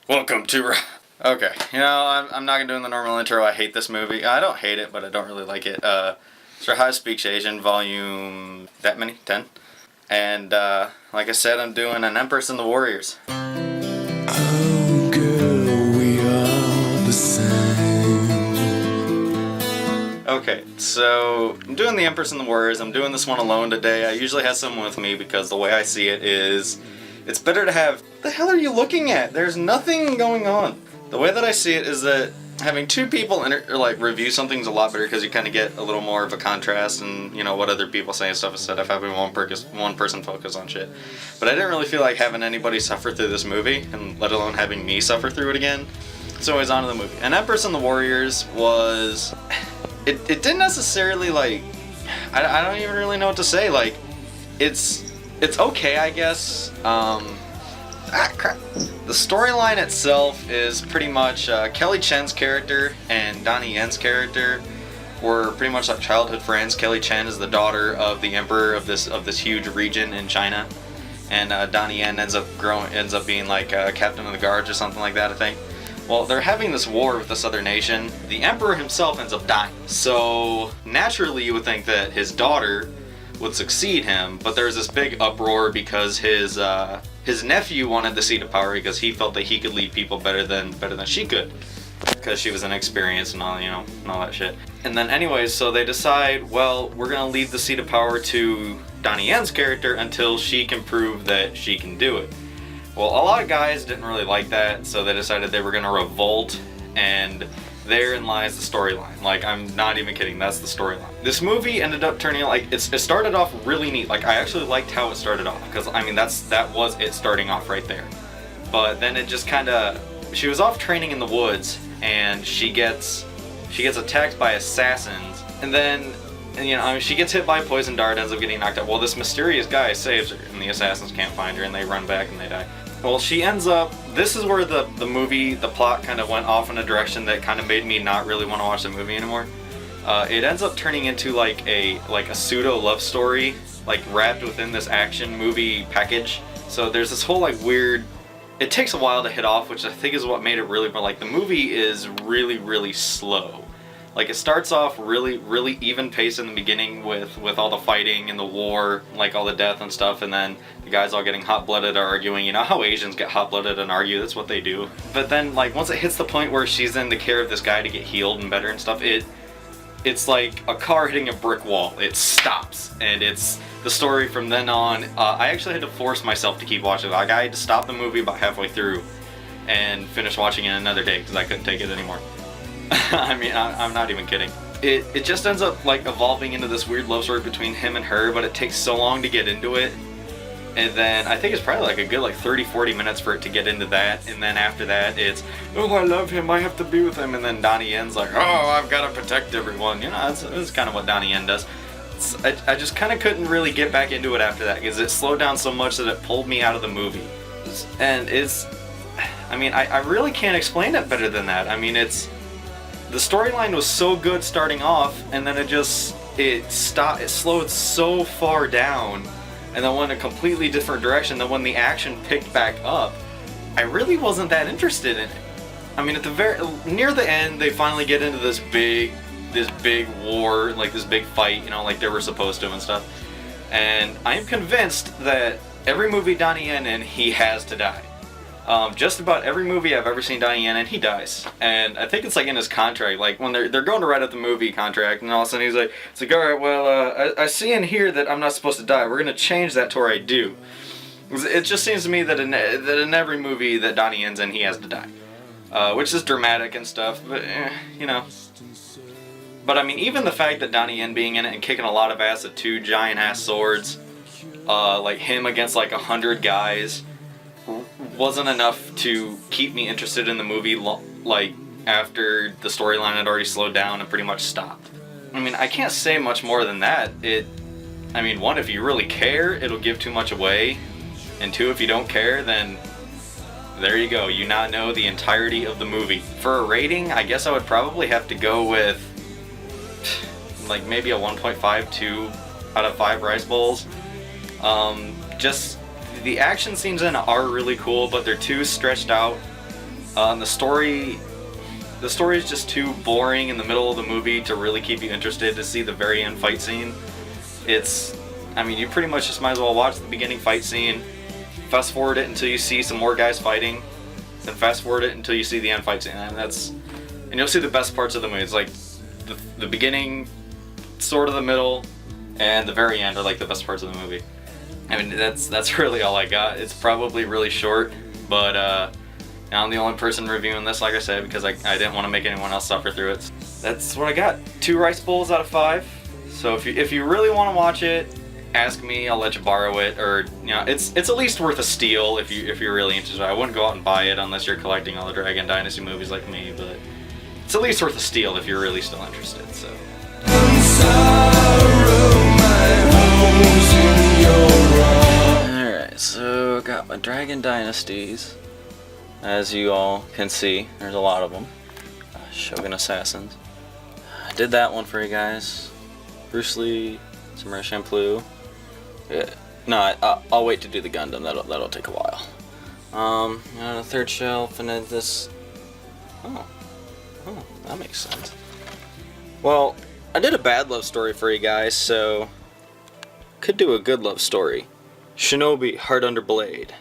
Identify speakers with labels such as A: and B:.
A: Welcome to... Okay, I'm not gonna do the normal intro. I hate this movie. I don't hate it, but I don't really like it. It's Rahaj Speaks Asian, volume... that many? 10? And, like I said, I'm doing an Empress and the Warriors.
B: Oh, girl, we are the same.
A: Okay, so I'm doing the Empress and the Warriors. I'm doing this one alone today. I usually have someone with me because the way I see it is... it's better to have... the hell are you looking at? There's nothing going on. The way that I see it is that having two people review something's a lot better because you kind of get a little more of a contrast and, what other people say and stuff instead of having one person focus on shit. But I didn't really feel like having anybody suffer through this movie, and let alone having me suffer through it again. So anyways, on to the movie. And Empress and the Warriors was... It didn't necessarily, I don't even really know what to say. It's okay, I guess. Crap. The storyline itself is pretty much Kelly Chen's character and Donnie Yen's character were pretty much like childhood friends. Kelly Chen is the daughter of the emperor of this huge region in China, and Donnie Yen ends up being like captain of the guards or something like that, I think. Well, they're having this war with this other nation. The emperor himself ends up dying, so naturally you would think that his daughter would succeed him, but there's this big uproar because his nephew wanted the seat of power because he felt that he could lead people better than she could, because she was inexperienced and all, and all that shit. And then anyways, so they decide, well, we're gonna leave the seat of power to Donnie Yen's character until she can prove that she can do it. Well, a lot of guys didn't really like that, so they decided they were gonna revolt, and therein lies the storyline. I'm not even kidding, that's the storyline. This movie ended up turning out, it started off really neat. I actually liked how it started off, because, that was it starting off right there. But then it just she was off training in the woods, and she gets attacked by assassins, and then, she gets hit by a poison dart, ends up getting knocked out. Well, this mysterious guy saves her, and the assassins can't find her, and they run back and they die. Well, she ends up... this is where the plot kind of went off in a direction that kind of made me not really want to watch the movie anymore. It ends up turning into a pseudo love story, wrapped within this action movie package. So there's this whole weird... it takes a while to hit off, which I think is what made it really... but the movie is really, really slow. It starts off really, really even pace in the beginning with all the fighting and the war, all the death and stuff, and then the guys all getting hot-blooded arguing. You know how Asians get hot-blooded and argue? That's what they do. But then, once it hits the point where she's in the care of this guy to get healed and better and stuff, it's like a car hitting a brick wall. It stops, and it's the story from then on. I actually had to force myself to keep watching it. I had to stop the movie about halfway through and finish watching it another day because I couldn't take it anymore. I'm not even kidding. It just ends up evolving into this weird love story between him and her, but it takes so long to get into it. And then I think it's probably a good 30-40 minutes for it to get into that, and then after that it's, oh, I love him, I have to be with him, and then Donnie Yen's oh, I've got to protect everyone. It's kind of what Donnie Yen does. I just kind of couldn't really get back into it after that because it slowed down so much that it pulled me out of the movie. And I really can't explain it better than that. The storyline was so good starting off, and then it slowed so far down, and then went a completely different direction. Then when the action picked back up, I really wasn't that interested in it. At the near the end, they finally get into this big war, this big fight, they were supposed to and stuff. And I am convinced that every movie Donnie Yen in, he has to die. Just about every movie I've ever seen Donnie Yen in, he dies. And I think it's in his contract, when they're going to write out the movie contract, and all of a sudden he's alright, well, I see in here that I'm not supposed to die. We're going to change that to where I do. It just seems to me that in every movie that Donnie Yen's in, he has to die. Which is dramatic and stuff, but, But even the fact that Donnie Yen being in it and kicking a lot of ass with 2 giant-ass swords, him against 100 guys, wasn't enough to keep me interested in the movie after the storyline had already slowed down and pretty much stopped. I can't say much more than that. One, if you really care, it'll give too much away, and 2, if you don't care, then there you go, you now know the entirety of the movie. For a rating, I guess I would probably have to go with maybe a 1.5, 2 out of 5 rice bowls. Just the action scenes in it are really cool, but they're too stretched out And the story is just too boring in the middle of the movie to really keep you interested to see the very end fight scene. I mean, you pretty much just might as well watch the beginning fight scene, fast forward it until you see some more guys fighting, then fast forward it until you see the end fight scene, and you'll see the best parts of the movie. It's like the beginning, sort of the middle, and the very end are like the best parts of the movie. I mean, that's really all I got. It's probably really short, but I'm the only person reviewing this, like I said, because I didn't want to make anyone else suffer through it. That's what I got. 2 rice bowls out of 5. So if you really want to watch it, ask me. I'll let you borrow it, or it's at least worth a steal if you're really interested. I wouldn't go out and buy it unless you're collecting all the Dragon Dynasty movies like me, but it's at least worth a steal if you're really still interested. So. Alright, so got my Dragon Dynasties. As you all can see, there's a lot of them. Shogun Assassins. I did that one for you guys. Bruce Lee, Samurai Champloo. Yeah. No, I'll wait to do the Gundam. That'll take a while. The third shelf, and then this. Oh, that makes sense. Well, I did a bad love story for you guys, so could do a good love story. Shinobi Heart Under Blade.